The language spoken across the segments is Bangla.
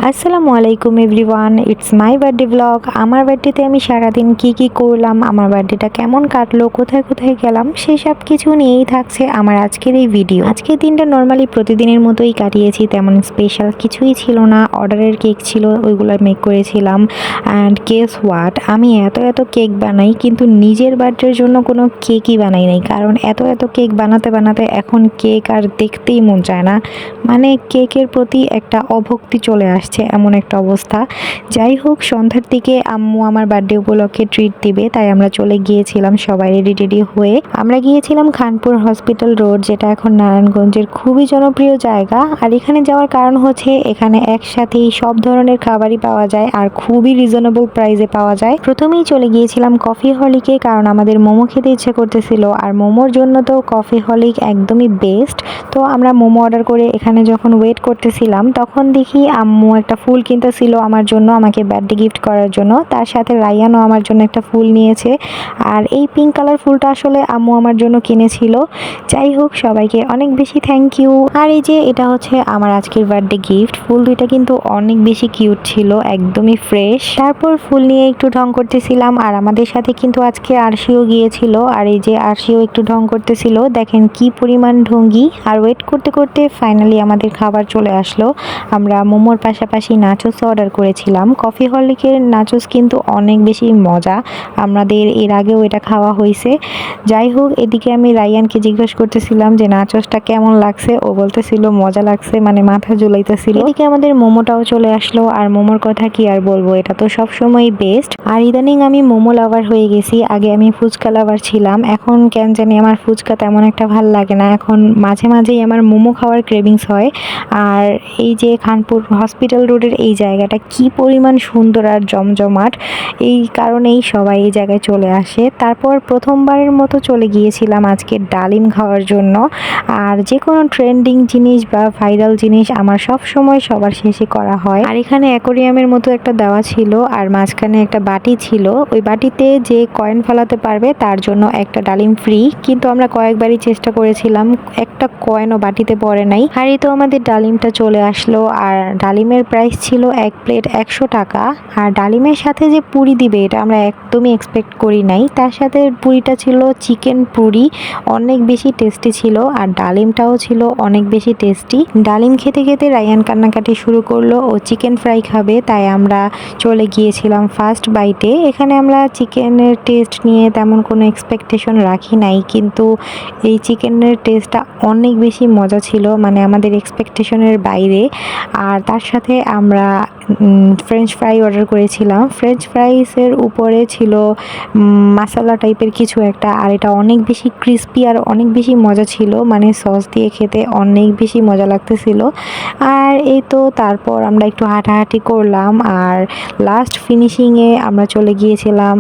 আসসালামু আলাইকুম everyone, it's my birthday blog. আমার বার্থডেতে আমি সারাদিন কি করলাম, আমার বার্থডেটা কেমন কাটলো, কোথায় কোথায় গেলাম, সেসব কিছু নিয়েই থাকছে আমার আজকের এই ভিডিও। আজকের দিনটা নর্মালি প্রতিদিনের মতোই কাটিয়েছি, তেমন স্পেশাল কিছুই ছিল না। অর্ডারের কেক ছিল, ওইগুলো মেক করেছিলাম। অ্যান্ড গেস হোয়াট, আমি এত কেক বানাই কিন্তু নিজের বার্থডের জন্য কোনো কেকই বানাই নাই, কারণ এত কেক বানাতে বানাতে এখন কেক আর দেখতেই মন চায় না। মানে কেকের প্রতি একটা অভক্তি চলে আসছে, এমন একটা অবস্থা। যাই হোক, সন্ধ্যার দিকে আম্মু আমার বার্থডে উপলক্ষে ট্রিট দিবে, তাই আমরা চলে গিয়েছিলাম সবাই রেডি হয়ে। আমরা গিয়েছিলাম খানপুর হসপিটাল রোড, যেটা এখন নারায়ণগঞ্জের খুবই জনপ্রিয় জায়গা। আর এখানে যাওয়ার কারণ হচ্ছে এখানে একসাথেই সব ধরনের খাবারই পাওয়া যায় আর খুবই রিজনেবল প্রাইসে পাওয়া যায়। প্রথমেই চলে গিয়েছিলাম কফি হলিকে, কারণ আমাদের মোমো খেতে ইচ্ছে করতেছিল, আর মোমোর জন্য তো কফি হলিক একদমই বেস্ট। তো আমরা মোমো অর্ডার করে এখানে যখন ওয়েট করতেছিলাম, তখন দেখি আম্মু একটা ফুল কিনতেছিল আমার জন্য, আমাকে বার্থডে গিফট করার জন্য। তার সাথে রায়ানও আমার জন্য একটা ফুল নিয়েছে, আর এই পিঙ্ক কালার ফুলটা আসলে আম্মু আমার জন্য কিনেছিল। যাই হোক, সবাইকে অনেক বেশি থ্যাংক ইউ। আর এই যে এটা হচ্ছে আমার আজকের বার্থডে গিফট। ফুল দুইটা কিন্তু অনেক বেশি কিউট ছিল, একদমই ফ্রেশ। তারপর ফুল নিয়ে একটু ঢং করতেছিলাম, আর আমাদের সাথে কিন্তু আজকে আরশিও গিয়েছিল, আর এই যে আরশিও একটু ঢং করতেছিল, দেখেন কি পরিমাণ ঢঙ্গি। আর ওয়েট করতে করতে ফাইনালি আমাদের খাবার চলে আসলো। আমরা মোমোর পাশাপাশি নাচোস অর্ডার করেছিলাম। কফি হলিকের নাচোস কিন্তু অনেক বেশি মজা, আমাদের এর আগেও এটা খাওয়া হয়েছে। যাই হোক, এদিকে আমি রায়ানকে জিজ্ঞেস করতেছিলাম যে নাচোসটা কেমন লাগছে, ও বলতেছিল মজা লাগছে, মানে মাথা ঝুলাইতেছিল। এদিকে আমাদের মোমোটাও চলে আসলো, আর মোমোর কথা কি আর বলবো, এটা তো সবসময় বেস্ট। আর ইদানিং আমি মোমো লাভার হয়ে গেছি, আগে আমি ফুচকা লাভার ছিলাম, এখন কেন জানি আমার ফুচকা তেমন একটা ভাল লাগে না। এখন মাঝে মাঝেই আমার মোমো খাওয়ার ক্রেভিংস হয়। আর এই যে খানপুর হসপিটাল রোডের এই জায়গাটা কি পরিমাণ সুন্দর আর জমজমাট, এই কারণেই সবাই এই জায়গায় চলে আসে। তারপর প্রথমবারের মতো চলে গিয়েছিলাম আজকে ডালিম খাওয়ার জন্য। আর যে কোনো ট্রেন্ডিং জিনিস বা ভাইরাল জিনিস আমার সব সময় সবার শেষে করা হয়। আর এখানে অ্যাকোরিয়ামের মতো একটা দেওয়া ছিল, আর মাঝখানে একটা বাটি ছিল, ওই বাটিতে যে কয়েন ফেলাতে পারবে তার জন্য একটা ডালিম ফ্রি। কিন্তু আমরা কয়েকবারই চেষ্টা করেছিলাম, একটা কয়েনও বাটিতে পড়ে নাই। আর এই তো আমাদের ডালিমটা চলে আসলো, আর ডালিমের প্রাইস ছিল এক প্লেট 100 টাকা। আর ডালিমের সাথে যে পুরি দিবে এটা আমরা একদমই এক্সপেক্ট করি নাই। তার সাথে পুরিটা ছিল চিকেন পুরি, অনেক বেশি টেস্টি ছিল, আর ডালিমটাও ছিল অনেক বেশি টেস্টি। ডালিম খেতে খেতে রায়ান কান্নাকাটি শুরু করলো, ও চিকেন ফ্রাই খাবে, তাই আমরা চলে গিয়েছিলাম ফার্স্ট বাইটে। এখানে আমরা চিকেনের টেস্ট নিয়ে তেমন কোনো এক্সপেকটেশন রাখি নাই, কিন্তু এই চিকেনের টেস্টটা অনেক বেশি মজা ছিল, মানে আমাদের এক্সপেকটেশনের বাইরে। আর তার সাথে আমরা ফ্রেঞ্চ ফ্রাই অর্ডার করেছিলাম। ফ্রেঞ্চ ফ্রাইসের উপরে ছিল মাসালা টাইপের কিছু একটা, আর এটা অনেক বেশি ক্রিস্পি আর অনেক বেশি মজা ছিল, মানে সস দিয়ে খেতে অনেক বেশি মজা লাগতেছিল। আর এই তো তারপর আমরা একটু হাঁটাহাঁটি করলাম, আর লাস্ট ফিনিশিংয়ে আমরা চলে গিয়েছিলাম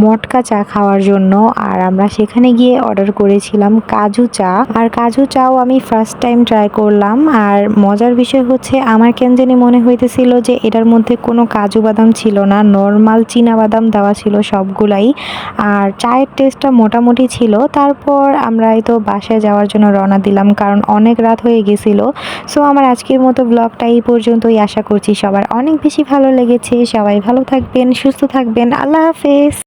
মটকা চা খাওয়ার জন্য। আর আমরা সেখানে গিয়ে অর্ডার করেছিলাম কাজু চা, আর কাজু চাও আমি ফার্স্ট টাইম ট্রাই করলাম। আর মজার বিষয় হচ্ছে আমার কেন জানি মনে হইতেছিল যে এটার মধ্যে কোনো কাজু বাদাম ছিল না, নর্মাল চীনা বাদাম দেওয়া ছিল সবগুলাই। আর চায়ের টেস্টটা মোটামুটি ছিল। তারপর আমরা এই তো বাসায় যাওয়ার জন্য রওনা দিলাম, কারণ অনেক রাত হয়ে গেছিল। সো আমার আজকের মতো ব্লগটা এই পর্যন্তই। আশা করছি সবার অনেক বেশি ভালো লেগেছে। সবাই ভালো থাকবেন, সুস্থ থাকবেন। আল্লাহ হাফেজ।